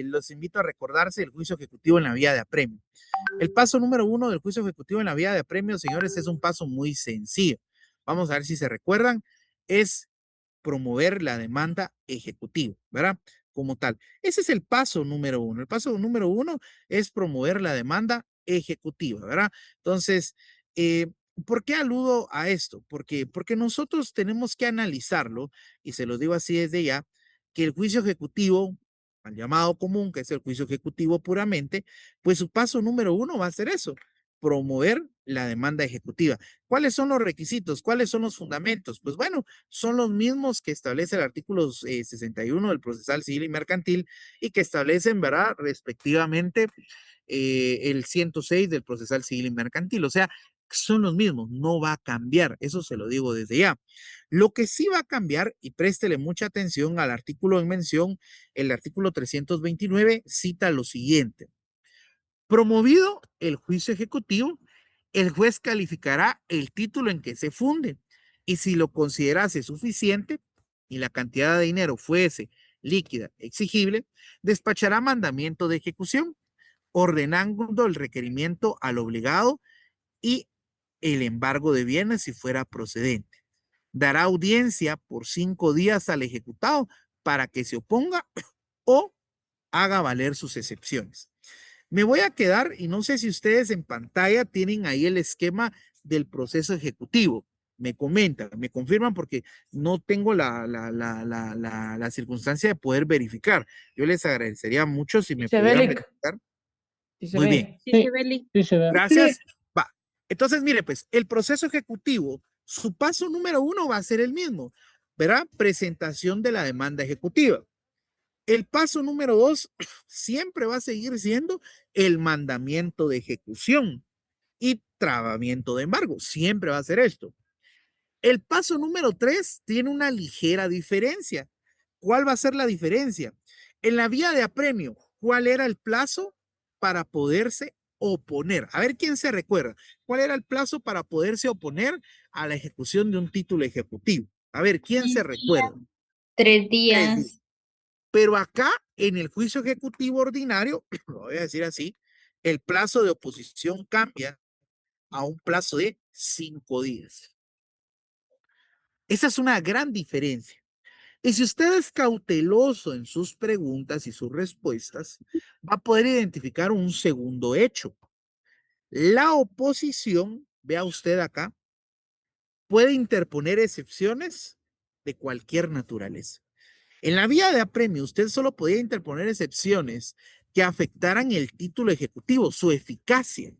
Los invito a recordarse el juicio ejecutivo en la vía de apremio. El paso número 1 del juicio ejecutivo en la vía de apremio, señores, es un paso muy sencillo. Vamos a ver si se recuerdan. Es promover la demanda ejecutiva, ¿verdad? Como tal. Ese es el paso número 1. El paso número 1 es promover la demanda ejecutiva, ¿verdad? Entonces, ¿por qué aludo a esto? Porque nosotros tenemos que analizarlo, y se lo digo así desde ya, que el juicio ejecutivo, al llamado común, que es el juicio ejecutivo puramente, pues su paso número 1 va a ser eso, promover la demanda ejecutiva. ¿Cuáles son los requisitos? ¿Cuáles son los fundamentos? Pues bueno, son los mismos que establece el artículo 61 del procesal civil y mercantil y que establecen, ¿verdad? Respectivamente, el 106 del procesal civil y mercantil. O sea, son los mismos, no va a cambiar. Eso se lo digo desde ya. Lo que sí va a cambiar, y préstele mucha atención al artículo en mención, el artículo 329 cita lo siguiente. Promovido el juicio ejecutivo, el juez calificará el título en que se funde y si lo considerase suficiente y la cantidad de dinero fuese líquida, exigible, despachará mandamiento de ejecución, ordenando el requerimiento al obligado y el embargo de bienes si fuera procedente. Dará audiencia por 5 días al ejecutado para que se oponga o haga valer sus excepciones. Me voy a quedar, y no sé si ustedes en pantalla tienen ahí el esquema del proceso ejecutivo. Me comentan, me confirman porque no tengo la circunstancia de poder verificar. Yo les agradecería mucho si me Dice pudieran Belic, verificar. sí se Muy bien. ve. Sí, Beli. Sí se ve. Gracias. Va. Entonces, mire, pues el proceso ejecutivo, su paso número 1 va a ser el mismo, ¿verdad? Presentación de la demanda ejecutiva. El paso número 2 siempre va a seguir siendo el mandamiento de ejecución y trabamiento de embargo. Siempre va a ser esto. El paso número 3 tiene una ligera diferencia. ¿Cuál va a ser la diferencia? En la vía de apremio, ¿cuál era el plazo para poderse oponer? A ver quién se recuerda. ¿Cuál era el plazo para poderse oponer a la ejecución de un título ejecutivo? A ver, ¿quién se recuerda? 3 3 días. días. Pero acá, en el juicio ejecutivo ordinario, lo voy a decir así, el plazo de oposición cambia a un plazo de 5 días. Esa es una gran diferencia. Y si usted es cauteloso en sus preguntas y sus respuestas, va a poder identificar un segundo hecho. La oposición, vea usted acá, puede interponer excepciones de cualquier naturaleza. En la vía de apremio, usted solo podía interponer excepciones que afectaran el título ejecutivo, su eficacia.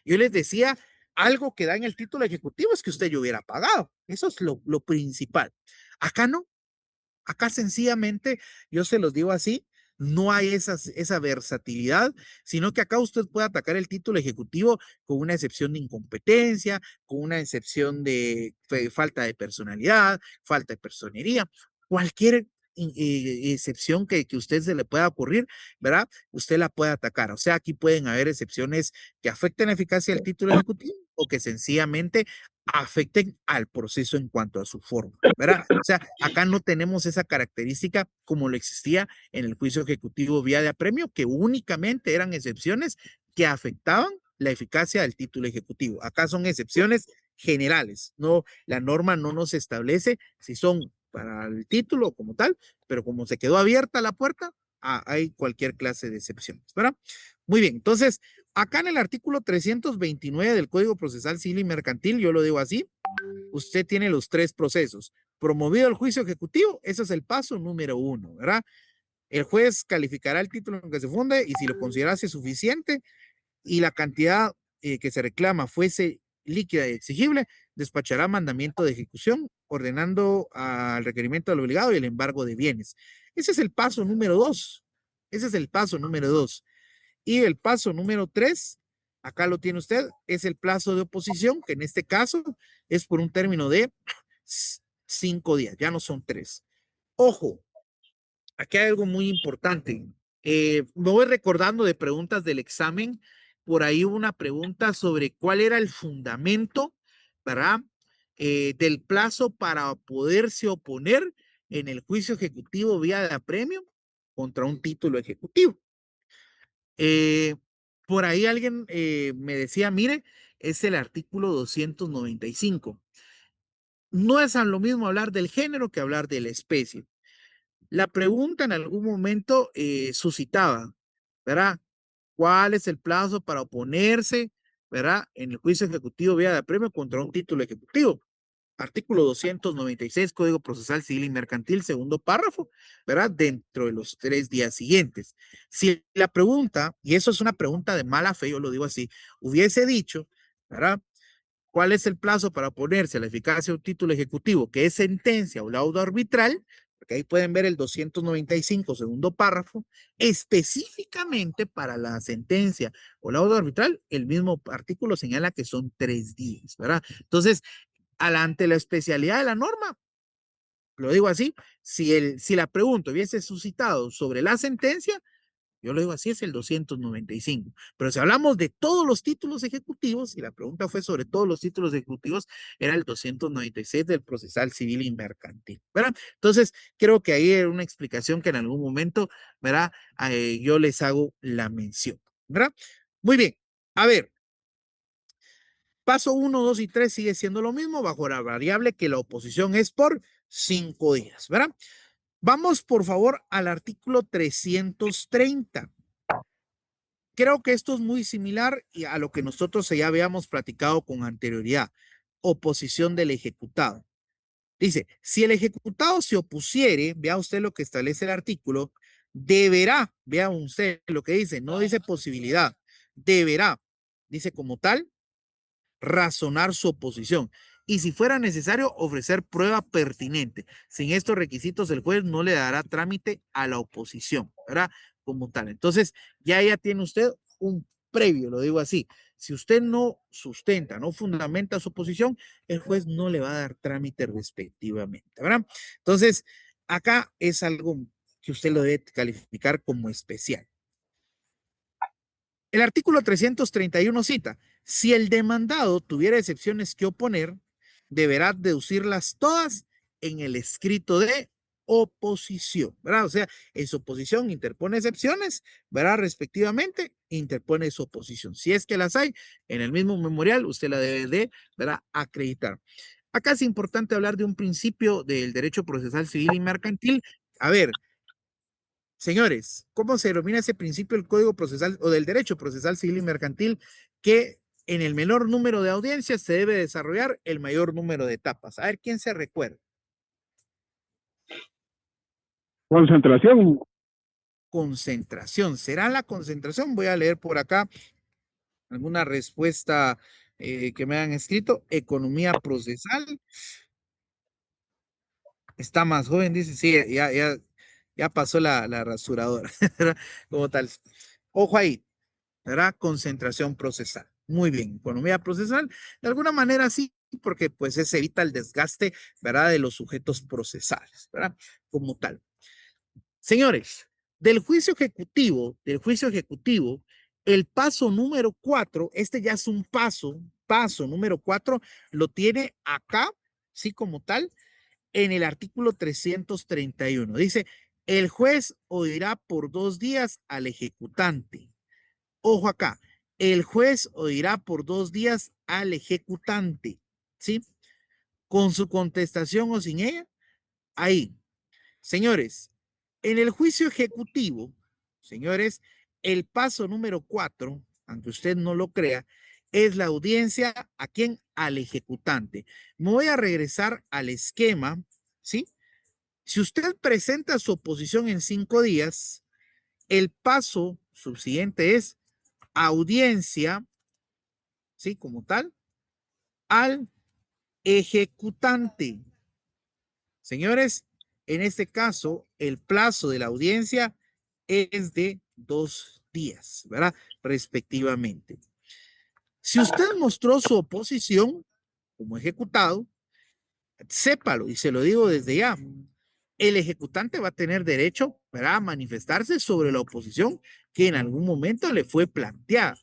Yo les decía, algo que da en el título ejecutivo es que usted ya hubiera pagado. Eso es lo principal. Acá no. Acá sencillamente, yo se los digo así, no hay esa versatilidad, sino que acá usted puede atacar el título ejecutivo con una excepción de incompetencia, con una excepción de falta de personalidad, falta de personería, cualquier excepción que usted se le pueda ocurrir, ¿verdad? Usted la puede atacar. O sea, aquí pueden haber excepciones que afecten la eficacia del título ejecutivo o que sencillamente afecten al proceso en cuanto a su forma, ¿verdad? O sea, acá no tenemos esa característica como lo existía en el juicio ejecutivo vía de apremio, que únicamente eran excepciones que afectaban la eficacia del título ejecutivo. Acá son excepciones generales, no, la norma no nos establece si son para el título como tal, pero como se quedó abierta la puerta, hay cualquier clase de excepciones, ¿verdad? Muy bien, entonces, acá en el artículo 329 del Código Procesal Civil y Mercantil, yo lo digo así, usted tiene los 3 procesos. Promovido el juicio ejecutivo, ese es el paso número 1, ¿verdad? El juez calificará el título en que se funde y si lo considerase suficiente y la cantidad que se reclama fuese líquida y exigible, despachará mandamiento de ejecución, ordenando al requerimiento del obligado y el embargo de bienes. Ese es el paso número 2. Ese es el paso número 2. Y el paso número 3, acá lo tiene usted, es el plazo de oposición, que en este caso es por un término de 5 días, ya no son 3. Ojo, aquí hay algo muy importante. Me voy recordando de preguntas del examen. Por ahí hubo una pregunta sobre cuál era el fundamento, ¿verdad? Del plazo para poderse oponer en el juicio ejecutivo vía de apremio. contra un título ejecutivo. Por ahí alguien me decía, mire, es el artículo 295. No es lo mismo hablar del género que hablar de la especie. La pregunta en algún momento suscitaba, ¿verdad? ¿Cuál es el plazo para oponerse, ¿verdad? En el juicio ejecutivo vía de apremio contra un título ejecutivo? Artículo 296, Código Procesal Civil y Mercantil, segundo párrafo, ¿verdad? Dentro de los 3 días siguientes. Si la pregunta, y eso es una pregunta de mala fe, yo lo digo así, hubiese dicho, ¿verdad? ¿Cuál es el plazo para oponerse a la eficacia de un título ejecutivo que es sentencia o laudo arbitral? Porque ahí pueden ver el 295, segundo párrafo, específicamente para la sentencia o laudo arbitral, el mismo artículo señala que son 3 días, ¿verdad? Entonces, ante la especialidad de la norma, lo digo así, si la pregunta hubiese suscitado sobre la sentencia, yo lo digo así, es el 295. Pero si hablamos de todos los títulos ejecutivos, y la pregunta fue sobre todos los títulos ejecutivos, era el 296 del procesal civil y mercantil, ¿verdad? Entonces, creo que ahí era una explicación que en algún momento, ¿verdad? Yo les hago la mención, ¿verdad? Muy bien. A ver, paso 1, 2 y 3 sigue siendo lo mismo bajo la variable que la oposición es por 5 días, ¿verdad? Vamos, por favor, al artículo 330. Creo que esto es muy similar a lo que nosotros ya habíamos platicado con anterioridad. Oposición del ejecutado. Dice, si el ejecutado se opusiere, vea usted lo que establece el artículo, deberá, vea usted lo que dice, no dice posibilidad, deberá, dice como tal, razonar su oposición y si fuera necesario ofrecer prueba pertinente. Sin estos requisitos el juez no le dará trámite a la oposición, ¿verdad? Como tal. Entonces ya tiene usted un previo, lo digo así. Si usted no sustenta, no fundamenta su oposición, el juez no le va a dar trámite respectivamente, ¿verdad? Entonces, acá es algo que usted lo debe calificar como especial. El artículo 331 cita, si el demandado tuviera excepciones que oponer, deberá deducirlas todas en el escrito de oposición, ¿verdad? O sea, en su oposición interpone excepciones, ¿verdad? Respectivamente, interpone su oposición. Si es que las hay, en el mismo memorial, usted la debe de, ¿verdad? Acreditar. Acá es importante hablar de un principio del derecho procesal civil y mercantil. A ver, señores, ¿cómo se denomina ese principio del Código Procesal o del Derecho Procesal Civil y Mercantil que en el menor número de audiencias se debe desarrollar el mayor número de etapas? A ver, ¿quién se recuerda? Concentración. Concentración. ¿Será la concentración? Voy a leer por acá alguna respuesta que me han escrito. Economía procesal. Está más joven, dice. Sí, ya pasó la rasuradora. Como tal. Ojo ahí. ¿Verdad? Concentración procesal. Muy bien, economía procesal, de alguna manera sí, porque pues se evita el desgaste, ¿verdad? De los sujetos procesales, ¿verdad? Como tal. Señores, del juicio ejecutivo, el paso número 4, este ya es un paso número 4, lo tiene acá, sí, como tal, en el artículo 331. Dice, el juez oirá por 2 días al ejecutante. Ojo acá, el juez oirá por 2 días al ejecutante, ¿sí? Con su contestación o sin ella, ahí. Señores, en el juicio ejecutivo, señores, el paso número 4, aunque usted no lo crea, es la audiencia a quién, al ejecutante. Me voy a regresar al esquema, ¿sí? Si usted presenta su oposición en 5 días, el paso subsiguiente es audiencia, ¿sí? Como tal, al ejecutante. Señores, en este caso, el plazo de la audiencia es de 2 días, ¿verdad? Respectivamente. Si usted mostró su oposición como ejecutado, sépalo y se lo digo desde ya. El ejecutante va a tener derecho, ¿verdad?, a manifestarse sobre la oposición que en algún momento le fue planteada.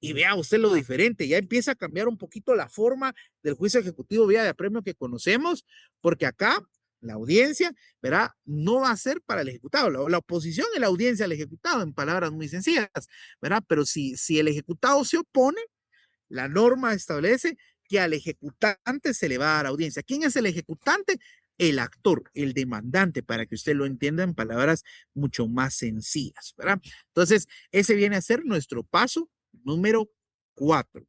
Y vea usted lo diferente, ya empieza a cambiar un poquito la forma del juicio ejecutivo vía de apremio que conocemos, porque acá la audiencia, ¿verdad? No va a ser para el ejecutado. La oposición es la audiencia al ejecutado, en palabras muy sencillas, ¿verdad? Pero si el ejecutado se opone, la norma establece que al ejecutante se le va a dar audiencia. ¿Quién es el ejecutante? El actor, el demandante, para que usted lo entienda en palabras mucho más sencillas, ¿verdad? Entonces, ese viene a ser nuestro paso número 4.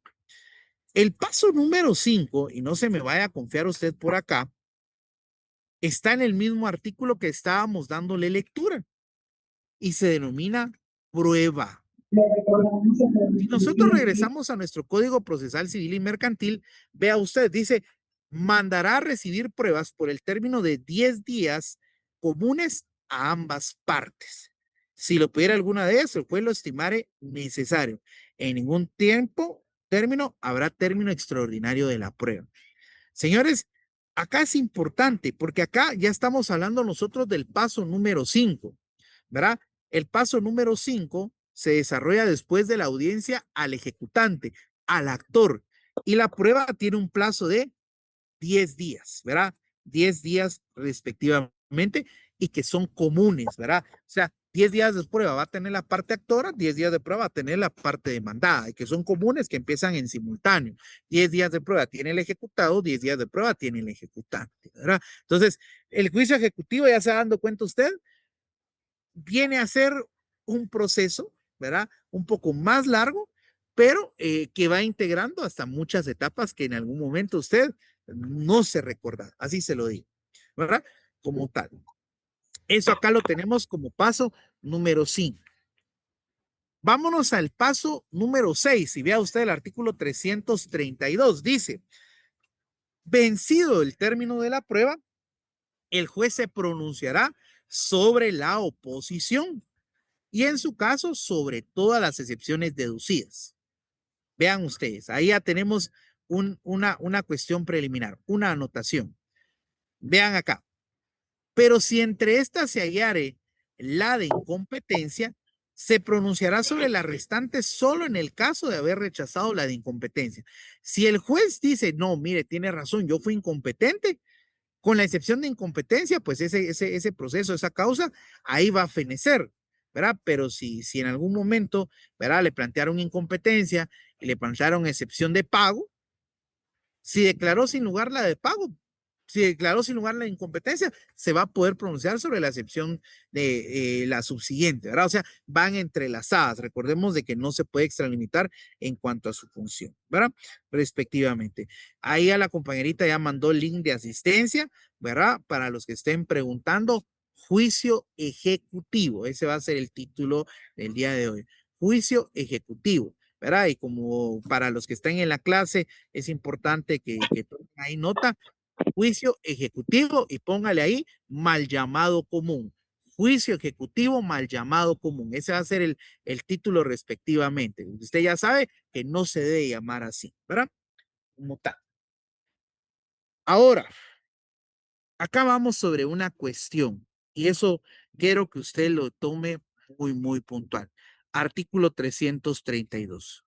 El paso número 5, y no se me vaya a confiar usted por acá, está en el mismo artículo que estábamos dándole lectura y se denomina prueba. Si nosotros regresamos a nuestro Código Procesal Civil y Mercantil, vea usted, dice, mandará a recibir pruebas por el término de 10 días comunes a ambas partes. Si lo pudiera alguna de ellas, el juez lo estimare necesario. En ningún término, habrá término extraordinario de la prueba. Señores, acá es importante porque acá ya estamos hablando nosotros del paso número 5, ¿verdad? El paso número 5 se desarrolla después de la audiencia al ejecutante, al actor, y la prueba tiene un plazo de 10 días, ¿verdad? 10 días respectivamente y que son comunes, ¿verdad? O sea, 10 días de prueba va a tener la parte actora, 10 días de prueba va a tener la parte demandada y que son comunes que empiezan en simultáneo. 10 días de prueba tiene el ejecutado, 10 días de prueba tiene el ejecutante, ¿verdad? Entonces, el juicio ejecutivo, ya se va dando cuenta usted, viene a ser un proceso, ¿verdad? Un poco más largo, pero que va integrando hasta muchas etapas que en algún momento usted no se recuerda, así se lo digo, ¿verdad? Como tal. Eso acá lo tenemos como paso número 5. Vámonos al paso número 6. Y vea usted el artículo 332. Dice, vencido el término de la prueba, el juez se pronunciará sobre la oposición y en su caso sobre todas las excepciones deducidas. Vean ustedes, ahí ya tenemos una cuestión preliminar, una anotación. Vean acá. Pero si entre estas se hallare la de incompetencia, se pronunciará sobre la restante solo en el caso de haber rechazado la de incompetencia. Si el juez dice, no, mire, tiene razón, yo fui incompetente, con la excepción de incompetencia, pues ese proceso, esa causa, ahí va a fenecer, ¿verdad? Pero si en algún momento, ¿verdad? Le plantearon incompetencia y le plantearon excepción de pago, si declaró sin lugar la de pago, si declaró sin lugar la incompetencia, se va a poder pronunciar sobre la excepción de la subsiguiente, ¿verdad? O sea, van entrelazadas. Recordemos de que no se puede extralimitar en cuanto a su función, ¿verdad? Respectivamente. Ahí a la compañerita ya mandó el link de asistencia, ¿verdad? Para los que estén preguntando, juicio ejecutivo. Ese va a ser el título del día de hoy. Juicio ejecutivo. ¿Verdad? Y como para los que están en la clase, es importante que tomen ahí nota, juicio ejecutivo y póngale ahí mal llamado común. Juicio ejecutivo mal llamado común. Ese va a ser el título respectivamente. Usted ya sabe que no se debe llamar así, ¿verdad? Como tal. Ahora, acá vamos sobre una cuestión y eso quiero que usted lo tome muy puntual. Artículo 332.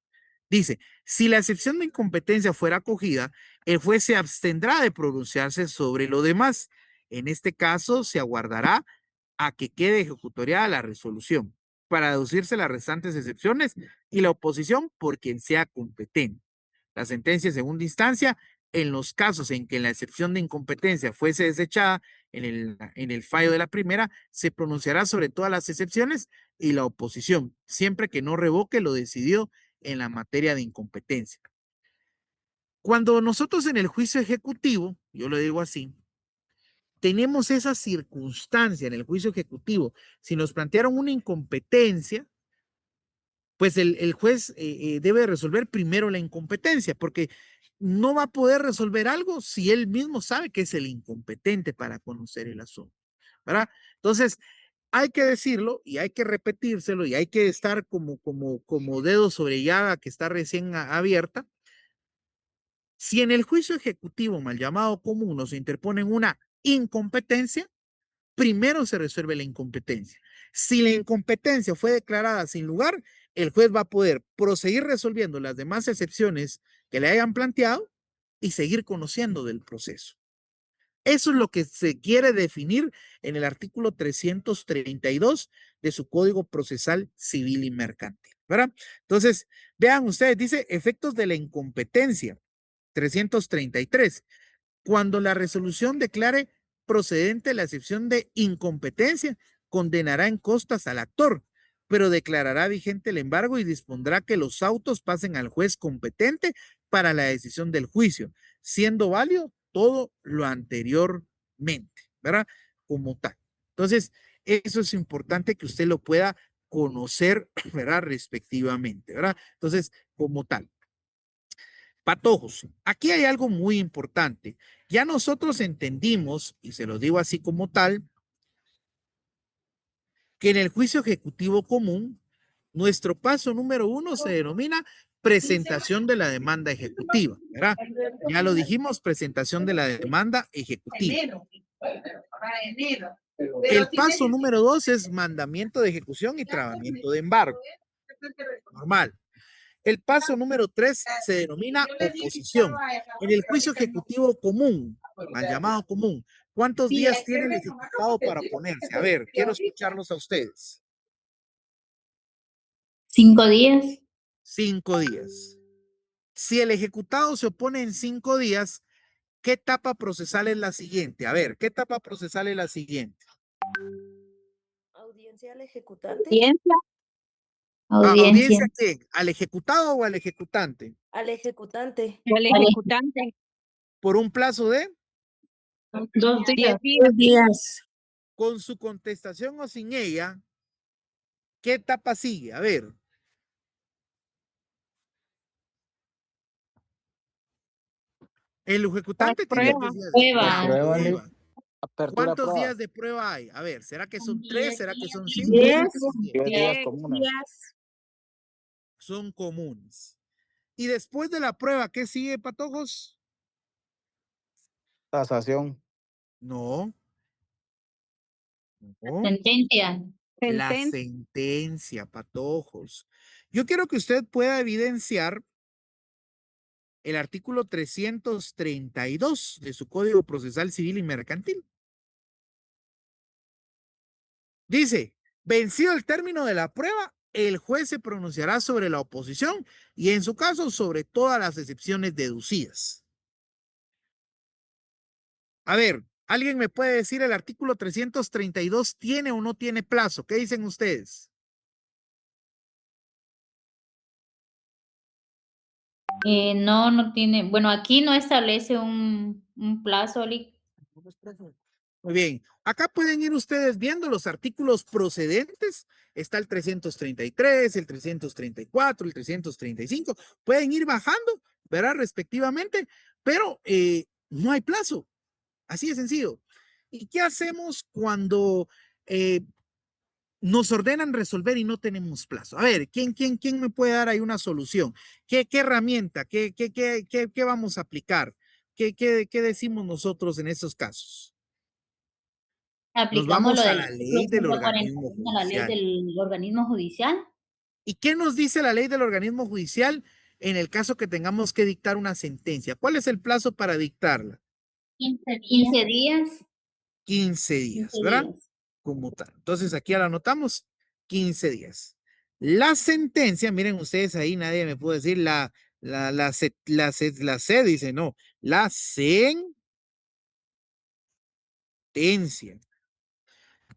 Dice, si la excepción de incompetencia fuera acogida, el juez se abstendrá de pronunciarse sobre lo demás. En este caso, se aguardará a que quede ejecutoriada la resolución para deducirse las restantes excepciones y la oposición por quien sea competente. La sentencia de segunda instancia, en los casos en que la excepción de incompetencia fuese desechada en el fallo de la primera, se pronunciará sobre todas las excepciones y la oposición, siempre que no revoque lo decidido en la materia de incompetencia. Cuando nosotros en el juicio ejecutivo, yo lo digo así, tenemos esa circunstancia en el juicio ejecutivo, si nos plantearon una incompetencia, pues el juez debe resolver primero la incompetencia, porque no va a poder resolver algo si él mismo sabe que es el incompetente para conocer el asunto, ¿verdad? Entonces, hay que decirlo y hay que repetírselo y hay que estar como dedo sobre llaga que está recién abierta. Si en el juicio ejecutivo mal llamado común nos interponen una incompetencia, primero se resuelve la incompetencia. Si la incompetencia fue declarada sin lugar, el juez va a poder proseguir resolviendo las demás excepciones que le hayan planteado y seguir conociendo del proceso. Eso es lo que se quiere definir en el artículo 332 de su Código Procesal Civil y Mercantil, ¿verdad? Entonces, vean ustedes, dice efectos de la incompetencia, 333. Cuando la resolución declare procedente la excepción de incompetencia, condenará en costas al actor, pero declarará vigente el embargo y dispondrá que los autos pasen al juez competente para la decisión del juicio, siendo válido todo lo anteriormente, ¿verdad? Como tal. Entonces, eso es importante que usted lo pueda conocer, ¿verdad? Respectivamente, ¿verdad? Entonces, como tal. Patojos, aquí hay algo muy importante. Ya nosotros entendimos, y se lo digo así como tal, que en el juicio ejecutivo común, nuestro paso número 1 se denomina presentación de la demanda ejecutiva, ¿verdad? Ya lo dijimos, presentación de la demanda ejecutiva. El paso número 2 es mandamiento de ejecución y trabamiento de embargo. Normal. El paso número 3 se denomina oposición. En el juicio ejecutivo común, mal llamado común, ¿cuántos días tiene el ejecutado para oponerse? A ver, quiero escucharlos a ustedes. 5 días. 5 días. Si el ejecutado se opone en 5 días, ¿qué etapa procesal es la siguiente? A ver, ¿qué etapa procesal es la siguiente? Audiencia al ejecutante. Audiencia. ¿Audiencia a quién? ¿Al ejecutado o al ejecutante? Al ejecutante. Al ejecutante. Por un plazo de 2 días. 10 días. con su contestación o sin ella, ¿qué etapa sigue? A ver. El ejecutante tiene Prueba. 2 días Prueba. prueba. Apertura ¿Cuántos prueba. días de prueba hay? A ver, ¿será que son 3? ¿Será que son 5? 10 ¿Será que son 10? 10 días comunes. Son comunes. Y después de la prueba, ¿qué sigue, patojos? Tasación. No. No. Sentencia. La sentencia, patojos. Yo quiero que usted pueda evidenciar el artículo 332 de su Código Procesal Civil y Mercantil. Dice, vencido el término de la prueba, el juez se pronunciará sobre la oposición y en su caso sobre todas las excepciones deducidas. A ver, ¿alguien me puede decir el artículo 332 tiene o no tiene plazo? ¿Qué dicen ustedes? No, no tiene. Bueno, aquí no establece un plazo, Oli. Muy bien. Acá pueden ir ustedes viendo los artículos procedentes. Está el 333, el 334, el 335. Pueden ir bajando, ¿verdad? Respectivamente, pero no hay plazo. Así de sencillo. ¿Y qué hacemos cuando nos ordenan resolver y no tenemos plazo? A ver, ¿quién me puede dar ahí una solución? ¿Qué herramienta? ¿Qué vamos a aplicar? ¿Qué decimos nosotros en esos casos? Nos Aplicamos vamos lo a del la ley del artículo organismo 141 a la ley judicial. del organismo judicial. ¿Y qué nos dice la ley del organismo judicial en el caso que tengamos que dictar una sentencia? ¿Cuál es el plazo para dictarla? 15 días. 15 días, ¿verdad? Como tal. Entonces aquí ya la anotamos, 15 días. La sentencia, miren ustedes ahí, nadie me puede decir la C dice, no, la sentencia.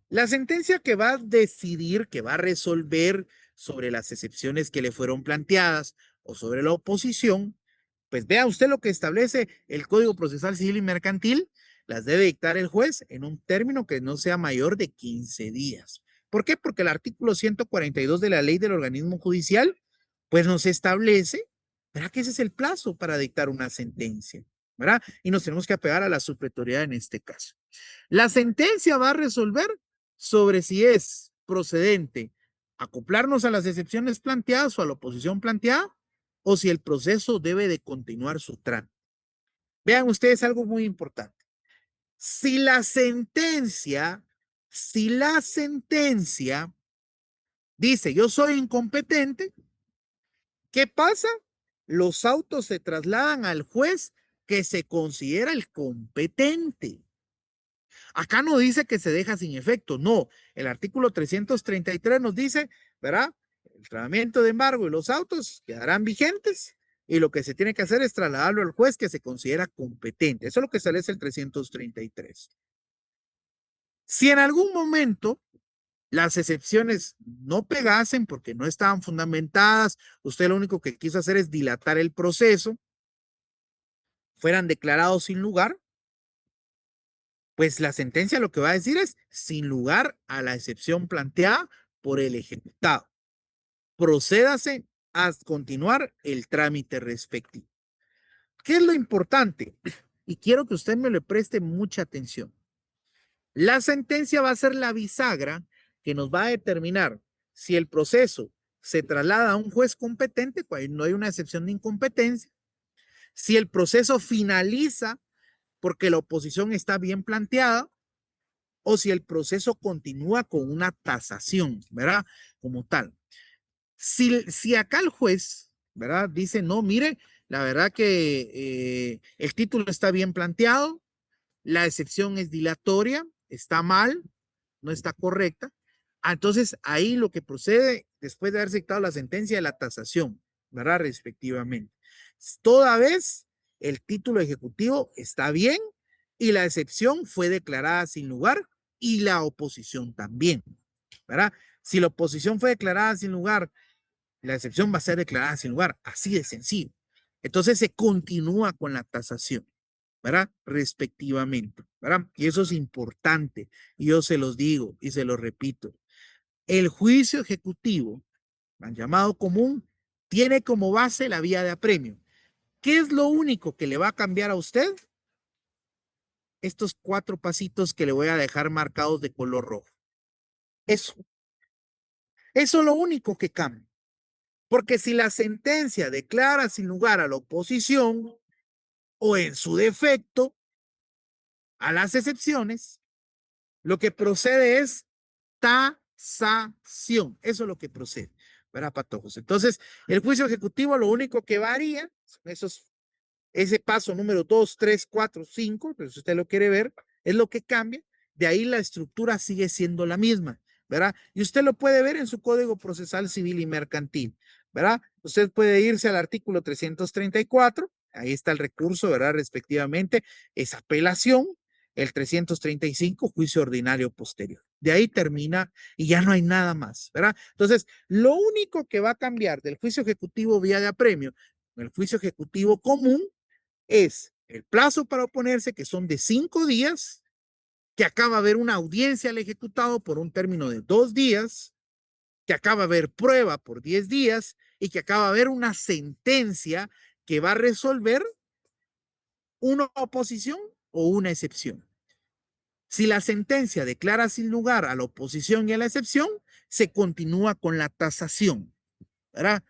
La sentencia que va a decidir, que va a resolver sobre las excepciones que le fueron planteadas o sobre la oposición, pues vea usted lo que establece el Código Procesal Civil y Mercantil, las debe dictar el juez en un término que no sea mayor de 15 días. ¿Por qué? Porque el artículo 142 de la ley del organismo judicial, pues nos establece, ¿verdad? Que ese es el plazo para dictar una sentencia, ¿verdad? Y nos tenemos que apegar a la supletoriedad en este caso. La sentencia va a resolver sobre si es procedente acoplarnos a las excepciones planteadas o a la oposición planteada o si el proceso debe de continuar su trámite. Vean ustedes algo muy importante. Si la sentencia dice yo soy incompetente, ¿qué pasa? Los autos se trasladan al juez que se considera el competente. Acá no dice que se deja sin efecto, no. El artículo 333 nos dice, ¿verdad? El tratamiento de embargo y los autos quedarán vigentes y lo que se tiene que hacer es trasladarlo al juez que se considera competente. Eso es lo que establece el 333. Si en algún momento las excepciones no pegasen porque no estaban fundamentadas, usted lo único que quiso hacer es dilatar el proceso, fueran declarados sin lugar, pues la sentencia lo que va a decir es sin lugar a la excepción planteada por el ejecutado. Procédase a continuar el trámite respectivo. ¿Qué es lo importante? Y quiero que usted me le preste mucha atención. La sentencia va a ser la bisagra que nos va a determinar si el proceso se traslada a un juez competente, pues no hay una excepción de incompetencia, si el proceso finaliza porque la oposición está bien planteada, o si el proceso continúa con una tasación, ¿verdad? Como tal. Si acá el juez, ¿verdad? Dice, no, mire, la verdad que el título está bien planteado, la excepción es dilatoria, está mal, no está correcta. Entonces, ahí lo que procede, después de haber dictado la sentencia de la tasación, ¿verdad? Respectivamente. Toda vez el título ejecutivo está bien y la excepción fue declarada sin lugar y la oposición también, ¿verdad? Si la oposición fue declarada sin lugar, la excepción va a ser declarada sin lugar, así de sencillo. Entonces se continúa con la tasación, ¿verdad? Respectivamente, ¿verdad? Y eso es importante. Y yo se los digo y se los repito. El juicio ejecutivo, el llamado común, tiene como base la vía de apremio. ¿Qué es lo único que le va a cambiar a usted? Estos 4 pasitos que le voy a dejar marcados de color rojo. Eso. Eso es lo único que cambia. Porque si la sentencia declara sin lugar a la oposición o en su defecto a las excepciones, lo que procede es tasación. Eso es lo que procede, ¿verdad, patojos? Entonces, el juicio ejecutivo lo único que varía son ese paso número 2, 3, 4, 5, pero si usted lo quiere ver, es lo que cambia. De ahí la estructura sigue siendo la misma, ¿verdad? Y usted lo puede ver en su Código Procesal Civil y Mercantil, ¿verdad? Usted puede irse al artículo 334, ahí está el recurso, ¿verdad? Respectivamente, es apelación, el 335, juicio ordinario posterior. De ahí termina y ya no hay nada más, ¿verdad? Entonces, lo único que va a cambiar del juicio ejecutivo vía de apremio, el juicio ejecutivo común, es el plazo para oponerse, que son de 5 días, que acaba de haber una audiencia al ejecutado por un término de 2 días, que acaba de haber prueba por 10 días y que acaba de haber una sentencia que va a resolver una oposición o una excepción. Si la sentencia declara sin lugar a la oposición y a la excepción, se continúa con la tasación, ¿verdad?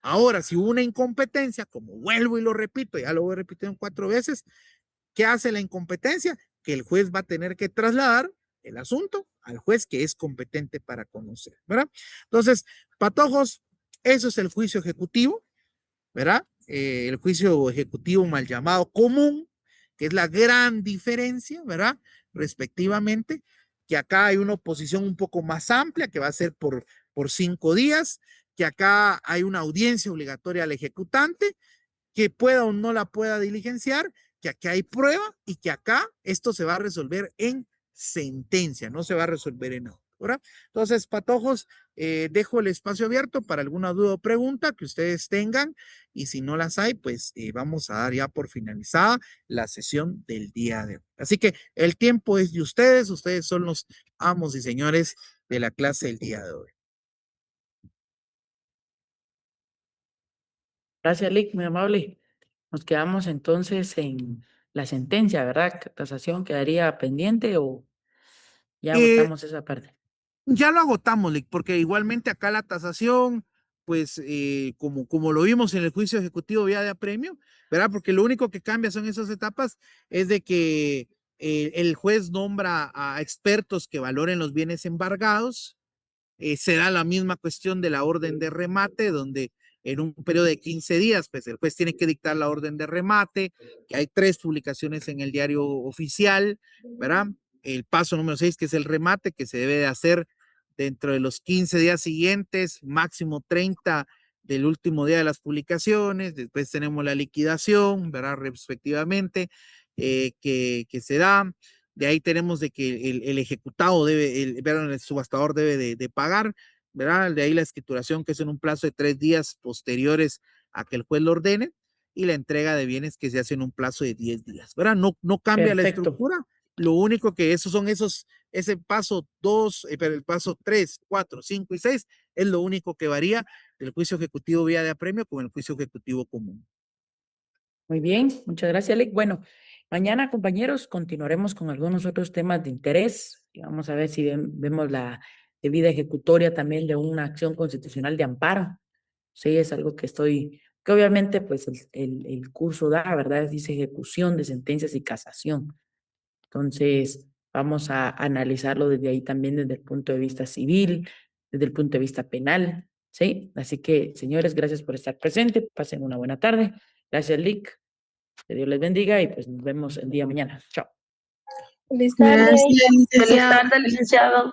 Ahora, si hubo una incompetencia, como vuelvo y lo repito, ya lo voy repitiendo 4 veces, ¿qué hace la incompetencia? Que el juez va a tener que trasladar el asunto al juez que es competente para conocer, ¿verdad? Entonces, patojos, eso es el juicio ejecutivo, ¿verdad? El juicio ejecutivo mal llamado común, que es la gran diferencia, ¿verdad? Respectivamente, que acá hay una oposición un poco más amplia, que va a ser por 5 días, que acá hay una audiencia obligatoria al ejecutante, que pueda o no la pueda diligenciar, que aquí hay prueba y que acá esto se va a resolver en sentencia, no se va a resolver en auto, ¿verdad? Entonces, patojos, dejo el espacio abierto para alguna duda o pregunta que ustedes tengan y si no las hay, pues vamos a dar ya por finalizada la sesión del día de hoy. Así que el tiempo es de ustedes son los amos y señores de la clase del día de hoy. Gracias, Lick, muy amable. Nos quedamos entonces en la sentencia, ¿verdad? ¿Tasación quedaría pendiente o ya Eh, agotamos esa parte? Ya lo agotamos, Lick, porque igualmente acá la tasación, pues como lo vimos en el juicio ejecutivo vía de apremio, ¿verdad? Porque lo único que cambia son esas etapas, es de que el juez nombra a expertos que valoren los bienes embargados, se da la misma cuestión de la orden de remate, donde en un periodo de 15 días, pues el juez tiene que dictar la orden de remate, que hay 3 publicaciones en el diario oficial, ¿verdad? el paso número 6, que es el remate, que se debe de hacer dentro de los 15 días siguientes, máximo 30 del último día de las publicaciones. Después tenemos la liquidación, ¿verdad? Respectivamente, que se da. De ahí tenemos de que el ejecutado debe, el subastador debe de pagar, ¿verdad? De ahí la escrituración, que es en un plazo de 3 días posteriores a que el juez lo ordene, y la entrega de bienes, que se hace en un plazo de 10 días, ¿verdad? No cambia la Perfecto. estructura, lo único que esos son ese paso 2, pero el paso 3, 4, 5 y 6 es lo único que varía del juicio ejecutivo vía de apremio con el juicio ejecutivo común. Muy bien, muchas gracias, Lick. Bueno, mañana, compañeros, continuaremos con algunos otros temas de interés y vamos a ver si vemos la debida ejecutoria también de una acción constitucional de amparo. Sí, es algo que obviamente, pues el curso da, ¿verdad? Dice ejecución de sentencias y casación. Entonces, vamos a analizarlo desde ahí también, desde el punto de vista civil, desde el punto de vista penal, ¿sí? Así que, señores, gracias por estar presentes. Pasen una buena tarde. Gracias, Lick. Que Dios les bendiga y pues nos vemos el día de mañana. Chao. Feliz tarde. Gracias, Feliz licenciado. tarde, licenciado.